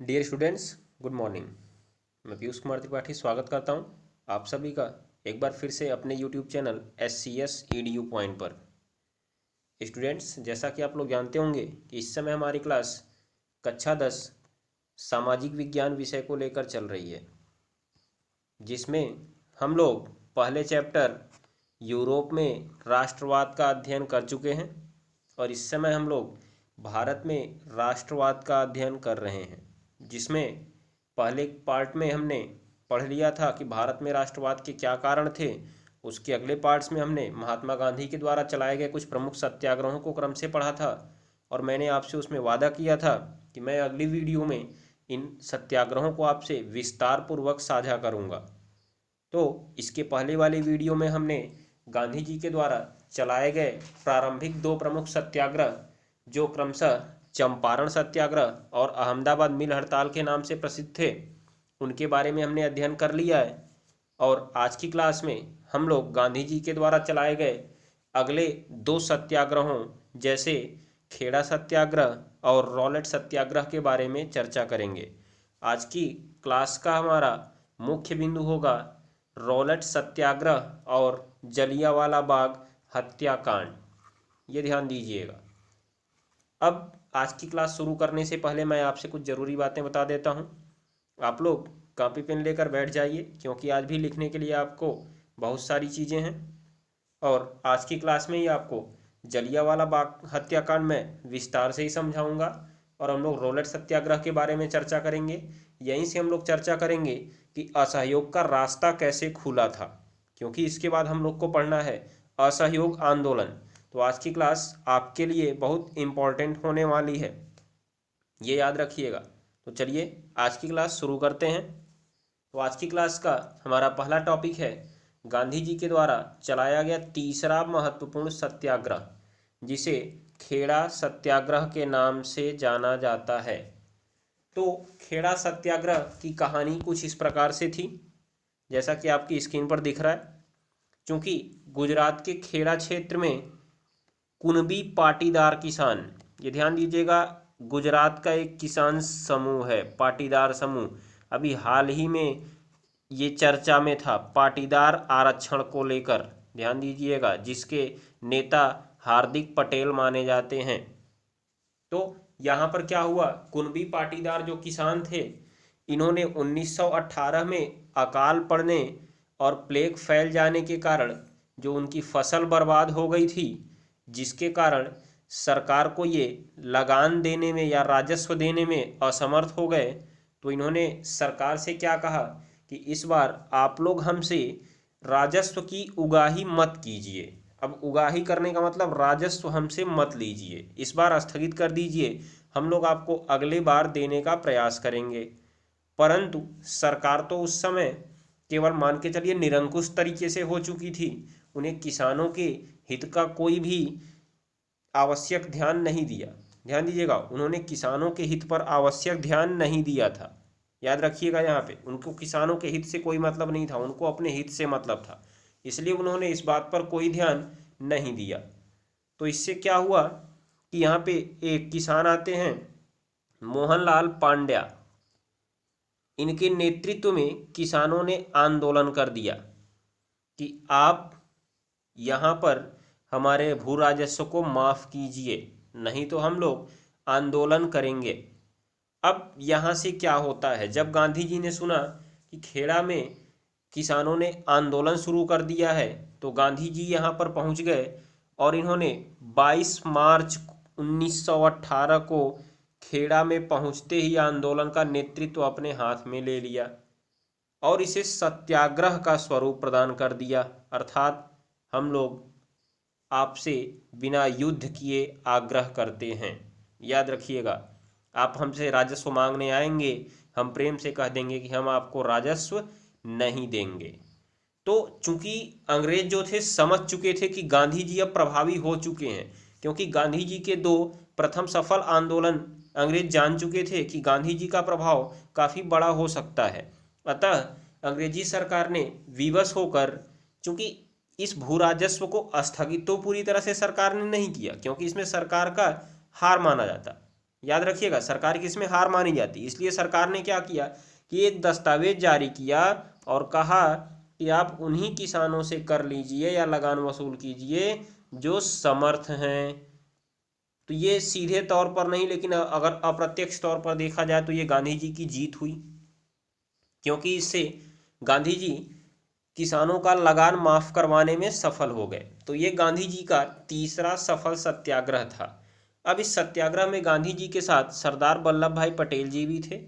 Dear students, good morning. मैं पीयूष कुमार त्रिपाठी स्वागत करता हूं आप सभी का एक बार फिर से अपने YouTube channel SCS EDU point पर। स्टूडेंट्स, जैसा कि आप लोग जानते होंगे कि इस समय हमारी क्लास कक्षा 10 सामाजिक विज्ञान विषय को लेकर चल रही है, जिसमें हम लोग पहले चैप्टर यूरोप में राष्ट्रवाद का अध्ययन कर चुके हैं और इस समय हम लोग भारत में राष्ट्रवाद का अध्ययन कर रहे हैं, जिसमें पहले पार्ट में हमने पढ़ लिया था कि भारत में राष्ट्रवाद के क्या कारण थे। उसके अगले पार्ट्स में हमने महात्मा गांधी के द्वारा चलाए गए कुछ प्रमुख सत्याग्रहों को क्रम से पढ़ा था और मैंने आपसे उसमें वादा किया था कि मैं अगली वीडियो में इन सत्याग्रहों को आपसे विस्तार पूर्वक साझा करूंगा। तो इसके पहले वाली वीडियो में हमने गांधी जी के द्वारा चलाए गए प्रारंभिक दो प्रमुख सत्याग्रह, जो क्रमशः चंपारण सत्याग्रह और अहमदाबाद मिल हड़ताल के नाम से प्रसिद्ध थे, उनके बारे में हमने अध्ययन कर लिया है। और आज की क्लास में हम लोग गांधी जी के द्वारा चलाए गए अगले दो सत्याग्रहों, जैसे खेड़ा सत्याग्रह और रॉलेट सत्याग्रह के बारे में चर्चा करेंगे। आज की क्लास का हमारा मुख्य बिंदु होगा रॉलेट सत्याग्रह और जलियांवाला बाग हत्याकांड। ये ध्यान दीजिएगा। अब आज की क्लास शुरू करने से पहले मैं आपसे कुछ ज़रूरी बातें बता देता हूँ। आप लोग कॉपी पेन लेकर बैठ जाइए, क्योंकि आज भी लिखने के लिए आपको बहुत सारी चीज़ें हैं और आज की क्लास में ही आपको जलियांवाला बाग हत्याकांड में विस्तार से ही समझाऊंगा और हम लोग रॉलेट सत्याग्रह के बारे में चर्चा करेंगे। यहीं से हम लोग चर्चा करेंगे कि असहयोग का रास्ता कैसे खुला था, क्योंकि इसके बाद हम लोग को पढ़ना है असहयोग आंदोलन। तो आज की क्लास आपके लिए बहुत इम्पॉर्टेंट होने वाली है, ये याद रखिएगा। तो चलिए आज की क्लास शुरू करते हैं। तो आज की क्लास का हमारा पहला टॉपिक है गांधी जी के द्वारा चलाया गया तीसरा महत्वपूर्ण सत्याग्रह, जिसे खेड़ा सत्याग्रह के नाम से जाना जाता है। तो खेड़ा सत्याग्रह की कहानी कुछ इस प्रकार से थी, जैसा कि आपकी स्क्रीन पर दिख रहा है। क्योंकि गुजरात के खेड़ा क्षेत्र में कुणबी पाटीदार किसान, ये ध्यान दीजिएगा, गुजरात का एक किसान समूह है, पाटीदार समूह। अभी हाल ही में ये चर्चा में था पाटीदार आरक्षण को लेकर, ध्यान दीजिएगा, जिसके नेता हार्दिक पटेल माने जाते हैं। तो यहाँ पर क्या हुआ, कुणबी पाटीदार जो किसान थे, इन्होंने 1918 में अकाल पड़ने और प्लेग फैल जाने के कारण जो उनकी फसल बर्बाद हो गई थी, जिसके कारण सरकार को ये लगान देने में या राजस्व देने में असमर्थ हो गए। तो इन्होंने सरकार से क्या कहा कि इस बार आप लोग हमसे राजस्व की उगाही मत कीजिए। अब उगाही करने का मतलब राजस्व हमसे मत लीजिए, इस बार स्थगित कर दीजिए, हम लोग आपको अगले बार देने का प्रयास करेंगे। परंतु सरकार तो उस समय केवल मान के चलिए निरंकुश तरीके से हो चुकी थी, उन्हें किसानों के हित का कोई भी आवश्यक ध्यान नहीं दिया। ध्यान दीजिएगा, उन्होंने किसानों के हित पर आवश्यक ध्यान नहीं दिया था। याद रखिएगा, यहाँ पे उनको किसानों के हित से कोई मतलब नहीं था, उनको अपने हित से मतलब था, इसलिए उन्होंने इस बात पर कोई ध्यान नहीं दिया। तो इससे क्या हुआ कि यहाँ पे एक किसान आते हैं, मोहनलाल पांड्या, इनके नेतृत्व में किसानों ने आंदोलन कर दिया कि आप यहाँ पर हमारे भू राजस्व को माफ़ कीजिए, नहीं तो हम लोग आंदोलन करेंगे। अब यहाँ से क्या होता है, जब गांधी जी ने सुना कि खेड़ा में किसानों ने आंदोलन शुरू कर दिया है, तो गांधी जी यहाँ पर पहुँच गए और इन्होंने 22 मार्च 1918 को खेड़ा में पहुँचते ही आंदोलन का नेतृत्व अपने हाथ में ले लिया और इसे सत्याग्रह का स्वरूप प्रदान कर दिया। अर्थात हम लोग आपसे बिना युद्ध किए आग्रह करते हैं। याद रखिएगा, आप हमसे राजस्व मांगने आएंगे, हम प्रेम से कह देंगे कि हम आपको राजस्व नहीं देंगे। तो चूंकि अंग्रेज जो थे समझ चुके थे कि गांधी जी अब प्रभावी हो चुके हैं, क्योंकि गांधी जी के दो प्रथम सफल आंदोलन अंग्रेज जान चुके थे कि गांधी जी का प्रभाव काफ़ी बड़ा हो सकता है। अतः अंग्रेजी सरकार ने विवश होकर, चूंकि इस भू राजस्व को स्थगित तो पूरी तरह से सरकार ने नहीं किया, क्योंकि इसमें सरकार का हार माना जाता, याद रखिएगा, सरकार किसमें हार मानी जाती, इसलिए सरकार ने क्या किया कि एक दस्तावेज जारी किया और कहा कि आप उन्हीं किसानों से कर लीजिए या लगान वसूल कीजिए जो समर्थ हैं। तो ये सीधे तौर पर नहीं, लेकिन अगर अप्रत्यक्ष तौर पर देखा जाए तो ये गांधी जी की जीत हुई, क्योंकि इससे गांधी जी किसानों का लगान माफ करवाने में सफल हो गए। तो ये गांधी जी का तीसरा सफल सत्याग्रह था। अब इस सत्याग्रह में गांधी जी के साथ सरदार वल्लभ भाई पटेल जी भी थे,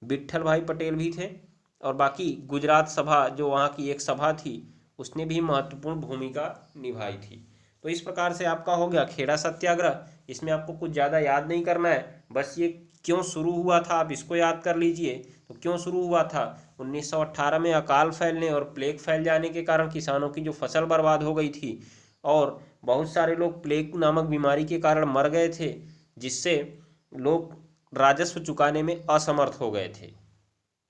विट्ठल भाई पटेल भी थे, और बाकी गुजरात सभा जो वहाँ की एक सभा थी उसने भी महत्वपूर्ण भूमिका निभाई थी। तो इस प्रकार से आपका हो गया खेड़ा सत्याग्रह। इसमें आपको कुछ ज़्यादा याद नहीं करना है, बस ये क्यों शुरू हुआ था आप इसको याद कर लीजिए। तो क्यों शुरू हुआ था, 1918 में अकाल फैलने और प्लेग फैल जाने के कारण किसानों की जो फसल बर्बाद हो गई थी और बहुत सारे लोग प्लेग नामक बीमारी के कारण मर गए थे, जिससे लोग राजस्व चुकाने में असमर्थ हो गए थे।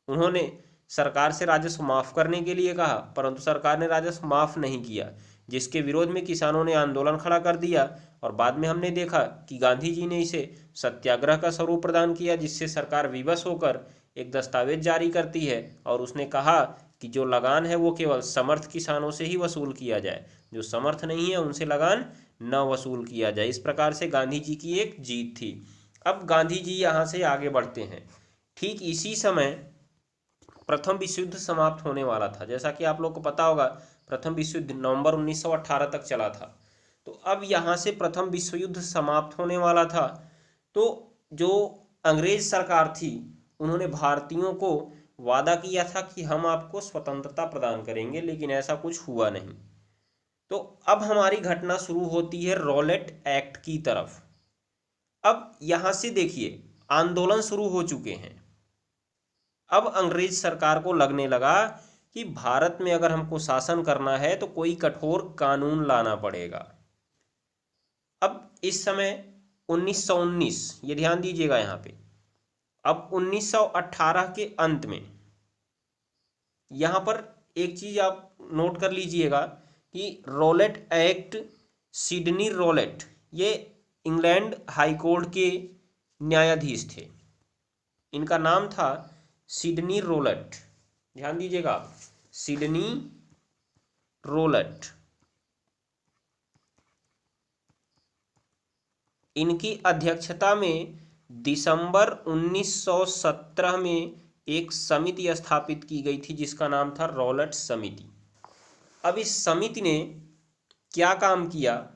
उन्होंने सरकार से राजस्व माफ करने के लिए कहा, परंतु सरकार ने राजस्व माफ नहीं किया, जिसके विरोध में किसानों ने आंदोलन खड़ा कर दिया। और बाद में हमने देखा कि गांधी जी ने इसे सत्याग्रह का स्वरूप प्रदान किया, जिससे सरकार विवश होकर एक दस्तावेज जारी करती है और उसने कहा कि जो लगान है वो केवल समर्थ किसानों से ही वसूल किया जाए, जो समर्थ नहीं है उनसे लगान न वसूल किया जाए। इस प्रकार से गांधी जी की एक जीत थी। अब गांधी जी यहाँ से आगे बढ़ते हैं। ठीक इसी समय प्रथम विश्व युद्ध समाप्त होने वाला था। जैसा कि आप लोग को पता होगा, प्रथम विश्व युद्ध नवंबर 1918 तक चला था। तो अब यहाँ से प्रथम विश्व युद्ध समाप्त होने वाला था। तो जो अंग्रेज सरकार थी उन्होंने भारतीयों को वादा किया था कि हम आपको स्वतंत्रता प्रदान करेंगे, लेकिन ऐसा कुछ हुआ नहीं। तो अब हमारी घटना शुरू होती है रॉलेट एक्ट की तरफ। अब यहाँ से देखिए आंदोलन शुरू हो चुके हैं। अब अंग्रेज सरकार को लगने लगा कि भारत में अगर हमको शासन करना है तो कोई कठोर कानून लाना पड़ेगा। अब इस समय 1919, ये ध्यान दीजिएगा यहाँ पे, अब 1918 के अंत में यहाँ पर एक चीज आप नोट कर लीजिएगा कि रॉलेट एक्ट, सिडनी रॉलेट, ये इंग्लैंड हाई कोर्ट के न्यायाधीश थे। इनका नाम था सिडनी रॉलेट, ध्यान दीजिएगा, सिडनी रॉलेट। इनकी अध्यक्षता में दिसंबर 1917 में एक समिति स्थापित की गई थी जिसका नाम था रॉलेट समिति। अब इस समिति ने क्या काम किया,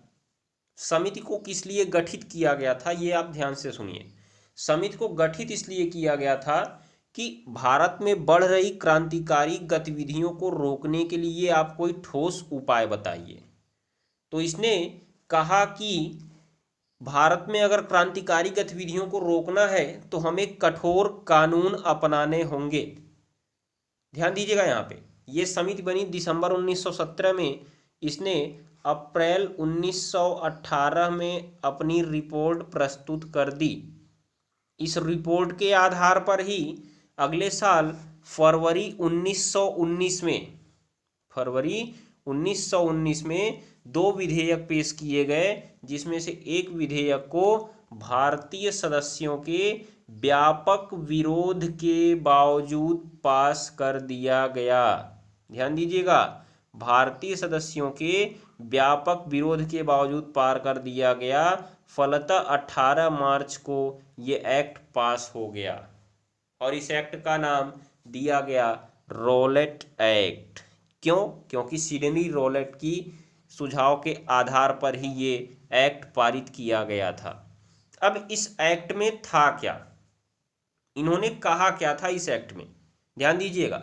समिति को किस लिए गठित किया गया था, ये आप ध्यान से सुनिए। समिति को गठित इसलिए किया गया था कि भारत में बढ़ रही क्रांतिकारी गतिविधियों को रोकने के लिए आप कोई ठोस उपाय बताइए। तो इसने कहा कि भारत में अगर क्रांतिकारी गतिविधियों को रोकना है तो हमें कठोर कानून अपनाने होंगे। ध्यान दीजिएगा यहाँ पे, ये समिति बनी दिसंबर 1917 में। इसने अप्रैल 1918 में अपनी रिपोर्ट प्रस्तुत कर दी। इस रिपोर्ट के आधार पर ही अगले साल फरवरी 1919 में 2 विधेयक पेश किए गए, जिसमें से एक विधेयक को भारतीय सदस्यों के व्यापक विरोध के बावजूद पास कर दिया गया। ध्यान दीजिएगा, भारतीय सदस्यों के व्यापक विरोध के बावजूद पार कर दिया गया। फलतः 18 मार्च को ये एक्ट पास हो गया और इस एक्ट का नाम दिया गया रॉलेट एक्ट। क्यों? क्योंकि सिडनी रॉलेट की सुझाव के आधार पर ही ये एक्ट पारित किया गया था। अब इस एक्ट में था क्या, इन्होंने कहा क्या था इस एक्ट में, ध्यान दीजिएगा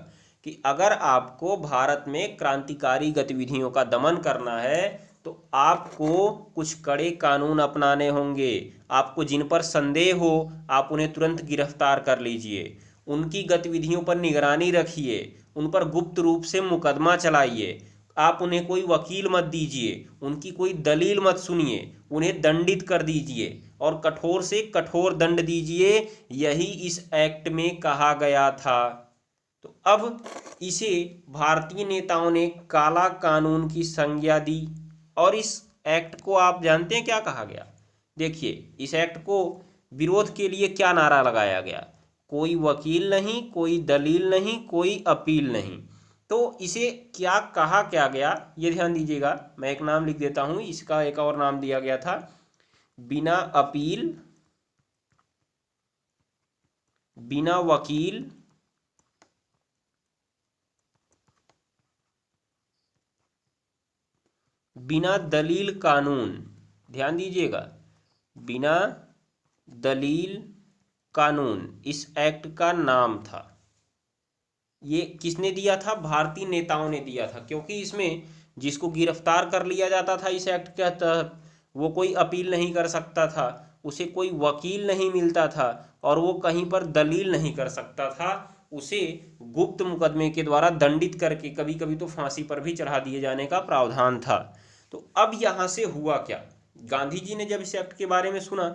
कि अगर आपको भारत में क्रांतिकारी गतिविधियों का दमन करना है तो आपको कुछ कड़े कानून अपनाने होंगे। आपको जिन पर संदेह हो आप उन्हें तुरंत गिरफ्तार कर लीजिए, उनकी गतिविधियों पर निगरानी रखिए, उन पर गुप्त रूप से मुकदमा चलाइए, आप उन्हें कोई वकील मत दीजिए, उनकी कोई दलील मत सुनिए, उन्हें दंडित कर दीजिए और कठोर से कठोर दंड दीजिए। यही इस एक्ट में कहा गया था। तो अब इसे भारतीय नेताओं ने काला कानून की संज्ञा दी और इस एक्ट को आप जानते हैं क्या कहा गया। देखिए, इस एक्ट को विरोध के लिए क्या नारा लगाया गया? कोई वकील नहीं, कोई दलील नहीं, कोई अपील नहीं। तो इसे क्या कहा क्या गया, ये ध्यान दीजिएगा। मैं एक नाम लिख देता हूं, इसका एक और नाम दिया गया था बिना अपील, बिना वकील, बिना दलील कानून। ध्यान दीजिएगा, बिना दलील कानून इस एक्ट का नाम था। ये किसने दिया था? भारतीय नेताओं ने दिया था, क्योंकि इसमें जिसको गिरफ्तार कर लिया जाता था इस एक्ट के तहत, वो कोई अपील नहीं कर सकता था, उसे कोई वकील नहीं मिलता था, और वो कहीं पर दलील नहीं कर सकता था। उसे गुप्त मुकदमे के द्वारा दंडित करके कभी कभी तो फांसी पर भी चढ़ा दिए जाने का प्रावधान था। तो अब यहाँ से हुआ क्या? गांधी जी ने जब इस एक्ट के बारे में सुना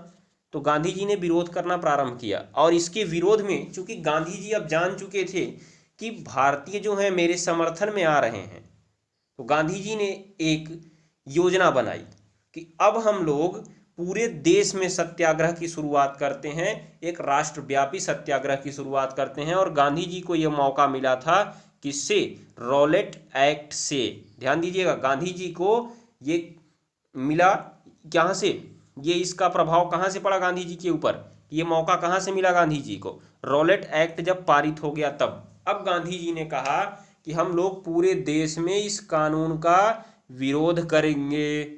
तो गांधी जी ने विरोध करना प्रारंभ किया, और इसके विरोध में चूंकि गांधी जी अब जान चुके थे कि भारतीय जो हैं मेरे समर्थन में आ रहे हैं, तो गांधी जी ने एक योजना बनाई कि अब हम लोग पूरे देश में सत्याग्रह की शुरुआत करते हैं, एक राष्ट्रव्यापी सत्याग्रह की शुरुआत करते हैं। और गांधी जी को यह मौका मिला था किससे? रॉलेट एक्ट से। ध्यान दीजिएगा, गांधी जी को ये मिला कहाँ से? ये इसका प्रभाव कहाँ से पड़ा गांधी जी के ऊपर? ये मौका कहाँ से मिला गांधी जी को? रॉलेट एक्ट जब पारित हो गया तब। अब गांधी जी ने कहा कि हम लोग पूरे देश में इस कानून का विरोध करेंगे,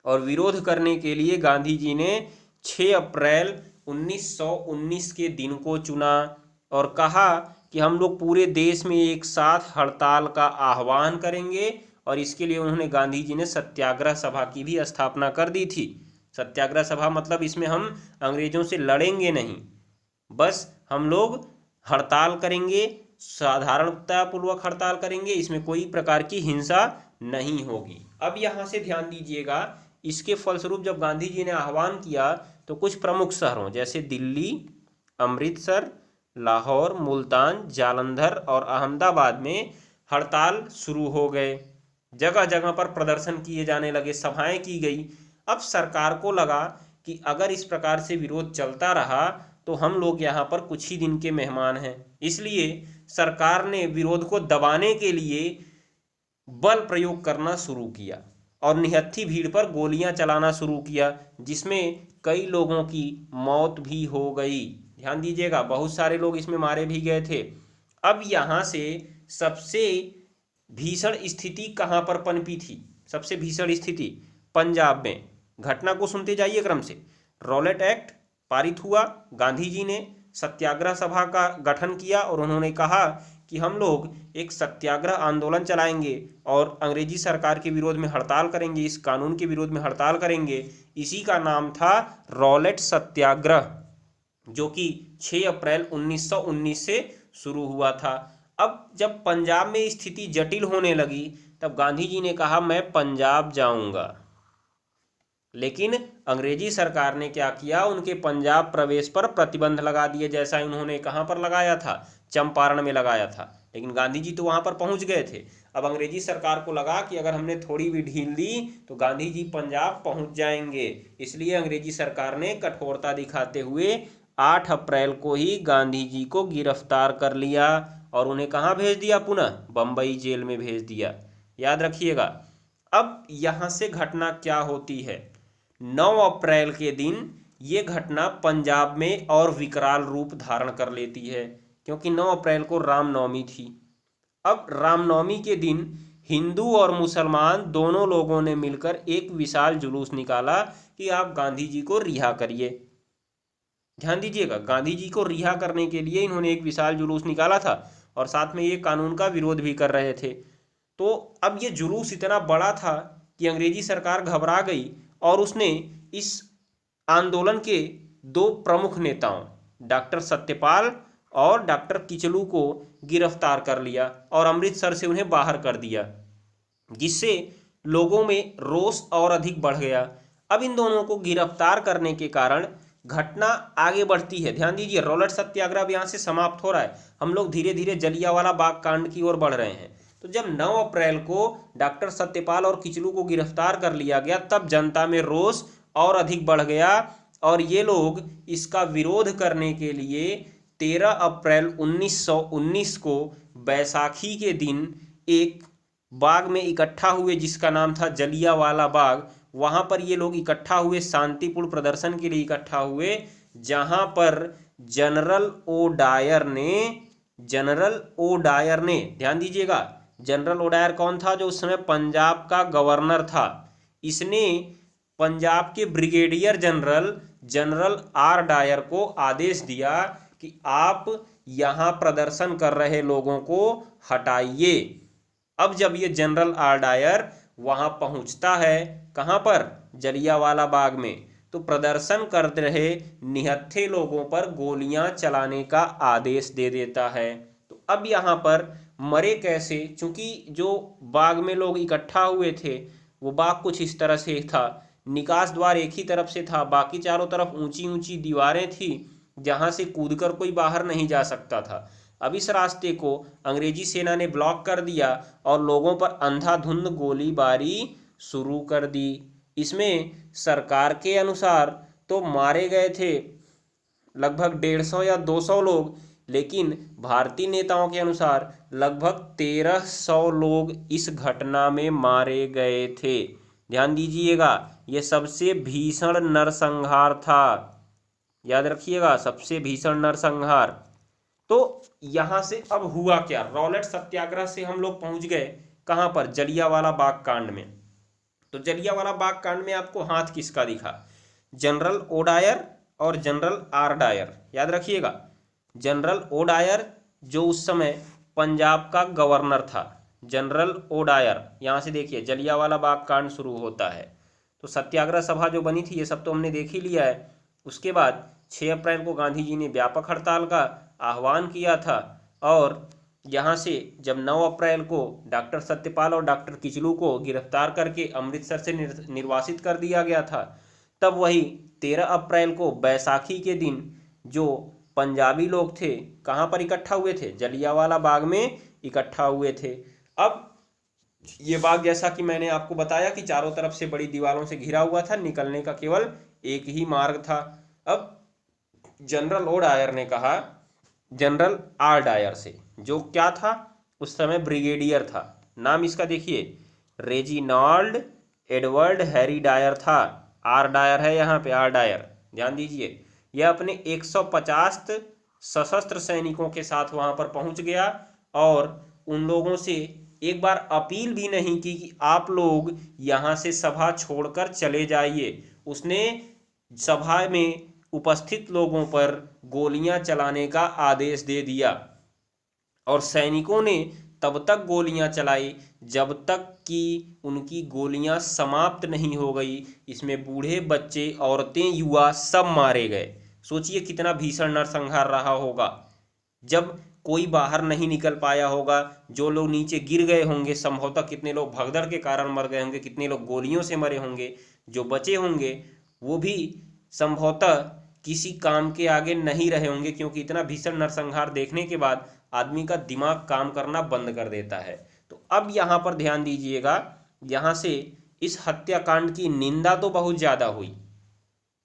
और विरोध करने के लिए गांधी जी ने 6 अप्रैल 1919 के दिन को चुना, और कहा कि हम लोग पूरे देश में एक साथ हड़ताल का आह्वान करेंगे। और इसके लिए उन्होंने, गांधी जी ने सत्याग्रह सभा की भी स्थापना कर दी थी। सत्याग्रह सभा मतलब इसमें हम अंग्रेजों से लड़ेंगे नहीं, बस हम लोग हड़ताल करेंगे, साधारणतापूर्वक हड़ताल करेंगे, इसमें कोई प्रकार की हिंसा नहीं होगी। अब यहाँ से ध्यान दीजिएगा, इसके फलस्वरूप जब गांधी जी ने आह्वान किया तो कुछ प्रमुख शहरों जैसे दिल्ली, अमृतसर, लाहौर, मुल्तान, जालंधर और अहमदाबाद में हड़ताल शुरू हो गए। जगह जगह पर प्रदर्शन किए जाने लगे, सभाएं की गई। अब सरकार को लगा कि अगर इस प्रकार से विरोध चलता रहा तो हम लोग यहाँ पर कुछ ही दिन के मेहमान हैं। इसलिए सरकार ने विरोध को दबाने के लिए बल प्रयोग करना शुरू किया और निहत्थी भीड़ पर गोलियां चलाना शुरू किया, जिसमें कई लोगों की मौत भी हो गई। ध्यान दीजिएगा, बहुत सारे लोग इसमें मारे भी गए थे। अब यहाँ से सबसे भीषण स्थिति कहाँ पर पनपी थी? सबसे भीषण स्थिति पंजाब में। घटना को सुनते जाइए क्रम से। रॉलेट एक्ट पारित हुआ, गांधी जी ने सत्याग्रह सभा का गठन किया और उन्होंने कहा कि हम लोग एक सत्याग्रह आंदोलन चलाएंगे और अंग्रेजी सरकार के विरोध में हड़ताल करेंगे, इस कानून के विरोध में हड़ताल करेंगे। इसी का नाम था रॉलेट सत्याग्रह, जो कि 6 अप्रैल 1919 से शुरू हुआ था। अब जब पंजाब में स्थिति जटिल होने लगी तब गांधी जी ने कहा मैं पंजाब जाऊंगा, लेकिन अंग्रेजी सरकार ने क्या किया? उनके पंजाब प्रवेश पर प्रतिबंध लगा दिए, जैसा उन्होंने कहाँ पर लगाया था? चंपारण में लगाया था। लेकिन गांधी जी तो वहां पर पहुंच गए थे। अब अंग्रेजी सरकार को लगा कि अगर हमने थोड़ी भी ढील दी तो गांधी जी पंजाब पहुंच जाएंगे। इसलिए अंग्रेजी सरकार ने कठोरता दिखाते हुए 8 अप्रैल को ही गांधी जी को गिरफ्तार कर लिया और उन्हें कहाँ भेज दिया? पुनः बंबई जेल में भेज दिया। याद रखिएगा। अब यहाँ से घटना क्या होती है? 9 अप्रैल के दिन ये घटना पंजाब में और विकराल रूप धारण कर लेती है, क्योंकि 9 अप्रैल को रामनवमी थी। अब रामनवमी के दिन हिंदू और मुसलमान दोनों लोगों ने मिलकर एक विशाल जुलूस निकाला कि आप गांधी जी को रिहा करिए। ध्यान दीजिएगा, गांधी जी को रिहा करने के लिए इन्होंने एक विशाल जुलूस निकाला था और साथ में ये कानून का विरोध भी कर रहे थे। तो अब ये जुलूस इतना बड़ा था कि अंग्रेजी सरकार घबरा गई और उसने इस आंदोलन के 2 प्रमुख नेताओं डॉक्टर सत्यपाल और डॉक्टर किचलू को गिरफ्तार कर लिया और अमृतसर से उन्हें बाहर कर दिया, जिससे लोगों में रोष और अधिक बढ़ गया। अब इन दोनों को गिरफ्तार करने के कारण घटना आगे बढ़ती है। ध्यान दीजिए, रॉलेट सत्याग्रह अब यहाँ से समाप्त हो रहा है, हम लोग धीरे धीरे जलियांवाला बाग कांड की ओर बढ़ रहे हैं। तो जब 9 अप्रैल को डॉक्टर सत्यपाल और किचलू को गिरफ्तार कर लिया गया तब जनता में रोष और अधिक बढ़ गया और ये लोग इसका विरोध करने के लिए 13 अप्रैल 1919 को बैसाखी के दिन एक बाग में इकट्ठा हुए जिसका नाम था जलियांवाला बाग। वहां पर ये लोग इकट्ठा हुए, शांतिपूर्ण प्रदर्शन के लिए इकट्ठा हुए, जहां पर जनरल ओ डायर ने ध्यान दीजिएगा, जनरल ओ डायर कौन था? जो उस समय पंजाब का गवर्नर था। इसने पंजाब के ब्रिगेडियर जनरल आर डायर को आदेश दिया कि आप यहां प्रदर्शन कर रहे लोगों को हटाइए। अब जब ये जनरल आर डायर वहां पहुंचता है, कहां पर? जलियांवाला बाग में, तो प्रदर्शन कर रहे निहत्थे लोगों पर गोलियां चलाने का आदेश दे देता है। तो अब यहां पर मरे कैसे? चूंकि जो बाग में लोग इकट्ठा हुए थे वो बाग कुछ इस तरह से था, निकास द्वार एक ही तरफ से था, बाकी चारों तरफ ऊंची ऊंची दीवारें थी जहां से कूदकर कोई बाहर नहीं जा सकता था। अब इस रास्ते को अंग्रेजी सेना ने ब्लॉक कर दिया और लोगों पर अंधाधुंध गोलीबारी शुरू कर दी। इसमें सरकार के अनुसार तो मारे गए थे लगभग 150 या 200 लोग, लेकिन भारतीय नेताओं के अनुसार लगभग 1300 लोग इस घटना में मारे गए थे। ध्यान दीजिएगा, यह सबसे भीषण नरसंहार था, याद रखिएगा, सबसे भीषण नरसंहार। तो यहां से अब हुआ क्या? रॉलेट सत्याग्रह से हम लोग पहुंच गए कहां पर? जलियांवाला बाग कांड में। तो जलियांवाला बाग कांड में आपको हाथ किसका दिखा? जनरल ओ डायर और जनरल आर डायर, याद रखिएगा। जनरल ओ डायर जो उस समय पंजाब का गवर्नर था, जनरल ओ डायर। यहां से देखिए जलियांवाला बाग कांड शुरू होता है, तो सत्याग्रह सभा जो बनी थी ये सब तो हमने देख ही लिया है। उसके बाद 6 अप्रैल को गांधी जी ने व्यापक हड़ताल का आह्वान किया था, और यहाँ से जब 9 अप्रैल को डॉक्टर सत्यपाल और डॉक्टर किचलू को गिरफ्तार करके अमृतसर से निर्वासित कर दिया गया था, तब वही 13 अप्रैल को बैसाखी के दिन जो पंजाबी लोग थे कहाँ पर इकट्ठा हुए थे? जलियांवाला बाग में इकट्ठा हुए थे। अब ये बाग जैसा कि मैंने आपको बताया कि चारों तरफ से बड़ी दीवारों से घिरा हुआ था, निकलने का केवल एक ही मार्ग था। अब जनरल ओ डायर ने कहा जनरल आर डायर से, जो क्या था उस समय ब्रिगेडियर था, नाम इसका देखिए रेजिनाल्ड एडवर्ड हैरी डायर था। आर डायर है यहाँ पे, आर डायर, ध्यान दीजिए। यह अपने 150 सशस्त्र सैनिकों के साथ वहां पर पहुंच गया और उन लोगों से एक बार अपील भी नहीं की कि आप लोग यहाँ से सभा छोड़कर चले जाइए। उसने सभा में उपस्थित लोगों पर गोलियां चलाने का आदेश दे दिया और सैनिकों ने तब तक गोलियां चलाई जब तक कि उनकी गोलियां समाप्त नहीं हो गई। इसमें बूढ़े, बच्चे, औरतें, युवा सब मारे गए। सोचिए कितना भीषण नरसंहार रहा होगा। जब कोई बाहर नहीं निकल पाया होगा, जो लोग नीचे गिर गए होंगे, संभवतः कितने लोग भगदड़ के कारण मर गए होंगे, कितने लोग गोलियों से मरे होंगे, जो बचे होंगे वो भी संभवतः किसी काम के आगे नहीं रहे होंगे, क्योंकि इतना भीषण नरसंहार देखने के बाद आदमी का दिमाग काम करना बंद कर देता है। तो अब यहाँ पर ध्यान दीजिएगा, यहाँ से इस हत्याकांड की निंदा तो बहुत ज़्यादा हुई,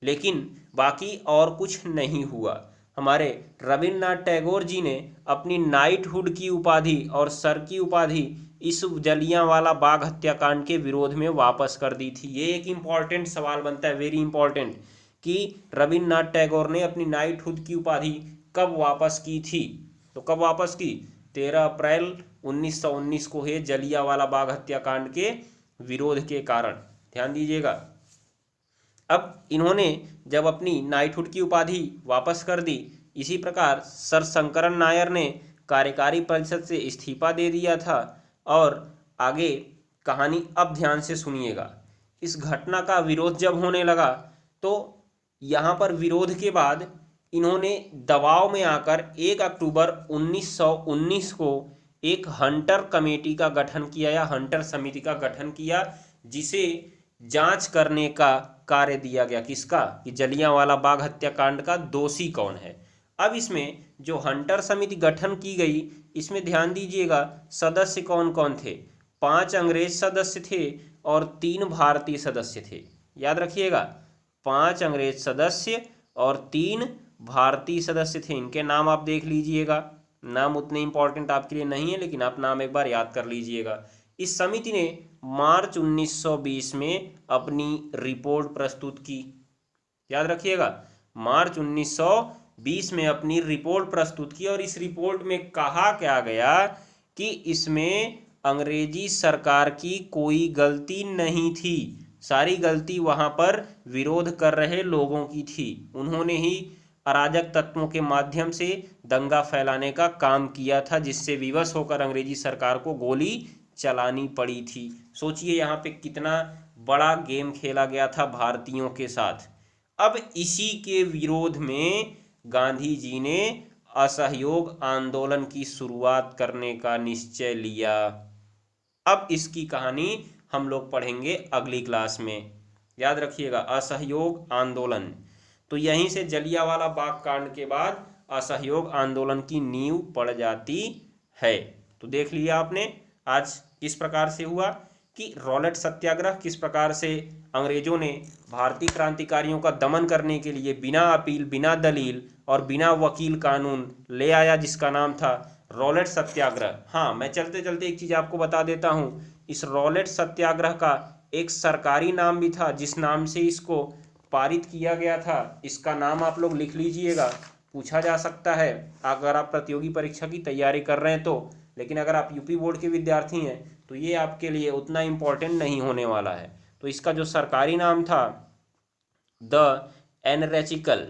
लेकिन बाकी और कुछ नहीं हुआ। हमारे रविन्द्रनाथ टैगोर जी ने अपनी नाइटहुड की उपाधि और सर की उपाधि इस जलियांवाला बाग हत्याकांड के विरोध में वापस कर दी थी। ये एक इम्पॉर्टेंट सवाल बनता है, वेरी इंपॉर्टेंट, कि रविन्द्रनाथ टैगोर ने अपनी नाइटहुड की उपाधि कब वापस की थी? तो कब वापस की? 13 अप्रैल 1919 को है, जलियांवाला बाग हत्याकांड के विरोध के कारण। ध्यान दीजिएगा। अब इन्होंने जब अपनी नाइटहुड की उपाधि वापस कर दी, इसी प्रकार सर शंकरन नायर ने कार्यकारी परिषद से इस्तीफा दे दिया था। और आगे कहानी अब ध्यान से सुनिएगा। इस घटना का विरोध जब होने लगा तो यहाँ पर विरोध के बाद इन्होंने दबाव में आकर 1 अक्टूबर 1919 को एक हंटर कमेटी का गठन किया, या हंटर समिति का गठन किया, जिसे जांच करने का कार्य दिया गया। किसका? कि जलियांवाला बाग हत्याकांड का दोषी कौन है। अब इसमें जो हंटर समिति गठन की गई, इसमें ध्यान दीजिएगा सदस्य कौन कौन थे। 5 अंग्रेज सदस्य थे और 3 भारतीय सदस्य थे, याद रखिएगा। 5 अंग्रेज सदस्य और 3 भारतीय सदस्य थे। इनके नाम आप देख लीजिएगा, नाम उतने इंपॉर्टेंट आपके लिए नहीं है, लेकिन आप नाम एक बार याद कर लीजिएगा। इस समिति ने मार्च 1920 में अपनी रिपोर्ट प्रस्तुत की। याद रखिएगा, मार्च 1920 में अपनी रिपोर्ट प्रस्तुत की और इस रिपोर्ट में कहा क्या गया कि इसमें अंग्रेजी सरकार की कोई गलती नहीं थी, सारी गलती वहां पर विरोध कर रहे लोगों की थी। उन्होंने ही अराजक तत्वों के माध्यम से दंगा फैलाने का काम किया था, जिससे विवश होकर अंग्रेजी सरकार को गोली चलानी पड़ी थी। सोचिए यहाँ पे कितना बड़ा गेम खेला गया था भारतीयों के साथ। अब इसी के विरोध में गांधी जी ने असहयोग आंदोलन की शुरुआत करने का निश्चय लिया। अब इसकी कहानी हम लोग पढ़ेंगे अगली क्लास में। याद रखिएगा, असहयोग आंदोलन। तो यहीं से जलियांवाला बाग कांड के बाद असहयोग आंदोलन की नींव पड़ जाती है। तो देख लिया आपने आज किस प्रकार से हुआ कि रॉलेट सत्याग्रह किस प्रकार से अंग्रेजों ने भारतीय क्रांतिकारियों का दमन करने के लिए बिना अपील, बिना दलील और बिना वकील कानून ले आया, जिसका नाम था रॉलेट सत्याग्रह। हाँ, मैं चलते चलते एक चीज़ आपको बता देता हूँ, इस रॉलेट सत्याग्रह का एक सरकारी नाम भी था जिस नाम से इसको पारित किया गया था। इसका नाम आप लोग लिख लीजिएगा, पूछा जा सकता है अगर आप प्रतियोगी परीक्षा की तैयारी कर रहे हैं तो। लेकिन अगर आप यूपी बोर्ड के विद्यार्थी हैं तो ये आपके लिए उतना इम्पोर्टेंट नहीं होने वाला है। तो इसका जो सरकारी नाम था, the anarchical,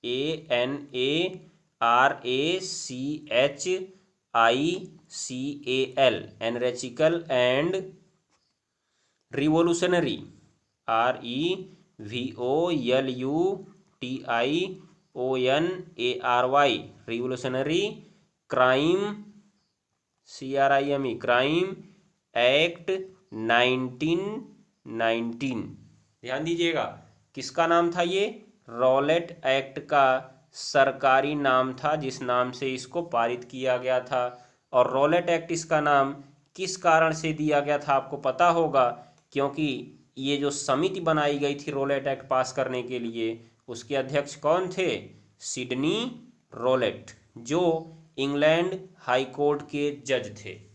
ANARACHICAL, anarchical and revolutionary, REVOLUTIONARY, revolutionary crime, CRIME, crime act 1919। ध्यान दीजिएगा, किसका नाम था ये? रॉलेट एक्ट का सरकारी नाम था जिस नाम से इसको पारित किया गया था। और रॉलेट एक्ट इसका नाम किस कारण से दिया गया था आपको पता होगा, क्योंकि ये जो समिति बनाई गई थी रॉलेट एक्ट पास करने के लिए, उसके अध्यक्ष कौन थे? सिडनी रॉलेट, जो इंग्लैंड हाई कोर्ट के जज थे।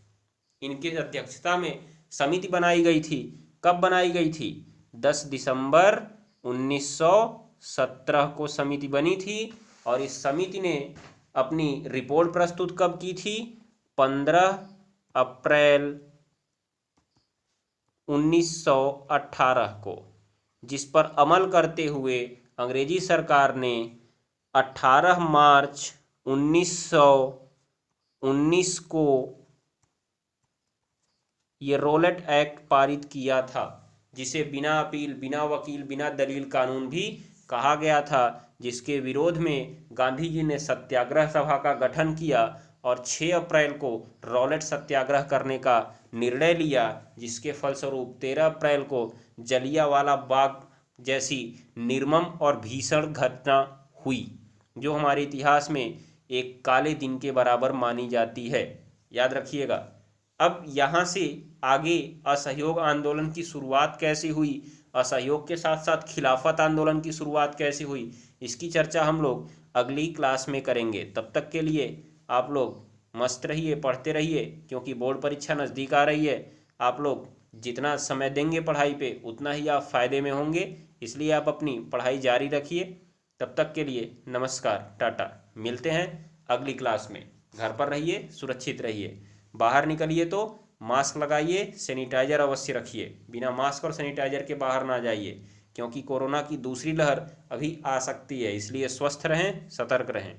इनके अध्यक्षता में समिति बनाई गई थी। कब बनाई गई थी? 10 दिसंबर 1917 को समिति बनी थी। और इस समिति ने अपनी रिपोर्ट प्रस्तुत कब की थी? 15 अप्रैल 1918 को, जिस पर अमल करते हुए अंग्रेजी सरकार ने 18 मार्च 1919 को ये रॉलेट एक्ट पारित किया था, जिसे बिना अपील, बिना वकील, बिना दलील कानून भी कहा गया था, जिसके विरोध में गांधी जी ने सत्याग्रह सभा का गठन किया और 6 अप्रैल को रॉलेट सत्याग्रह करने का निर्णय लिया, जिसके फलस्वरूप 13 अप्रैल को जलियांवाला बाग जैसी निर्मम और भीषण घटना हुई, जो हमारे इतिहास में एक काले दिन के बराबर मानी जाती है। याद रखिएगा। अब यहाँ से आगे असहयोग आंदोलन की शुरुआत कैसे हुई, असहयोग के साथ साथ खिलाफत आंदोलन की शुरुआत कैसे हुई, इसकी चर्चा हम लोग अगली क्लास में करेंगे। तब तक के लिए आप लोग मस्त रहिए, पढ़ते रहिए, क्योंकि बोर्ड परीक्षा नज़दीक आ रही है। आप लोग जितना समय देंगे पढ़ाई पे, उतना ही आप फ़ायदे में होंगे, इसलिए आप अपनी पढ़ाई जारी रखिए। तब तक के लिए नमस्कार, टाटा। मिलते हैं अगली क्लास में। घर पर रहिए, सुरक्षित रहिए। बाहर निकलिए तो मास्क लगाइए, सैनिटाइजर अवश्य रखिए। बिना मास्क और सैनिटाइजर के बाहर ना जाइए, क्योंकि कोरोना की दूसरी लहर अभी आ सकती है, इसलिए स्वस्थ रहें, सतर्क रहें।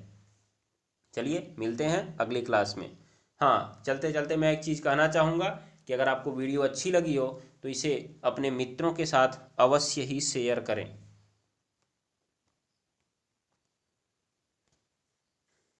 चलिए मिलते हैं अगली क्लास में। हाँ, चलते चलते मैं एक चीज़ कहना चाहूँगा कि अगर आपको वीडियो अच्छी लगी हो तो इसे अपने मित्रों के साथ अवश्य ही शेयर करें।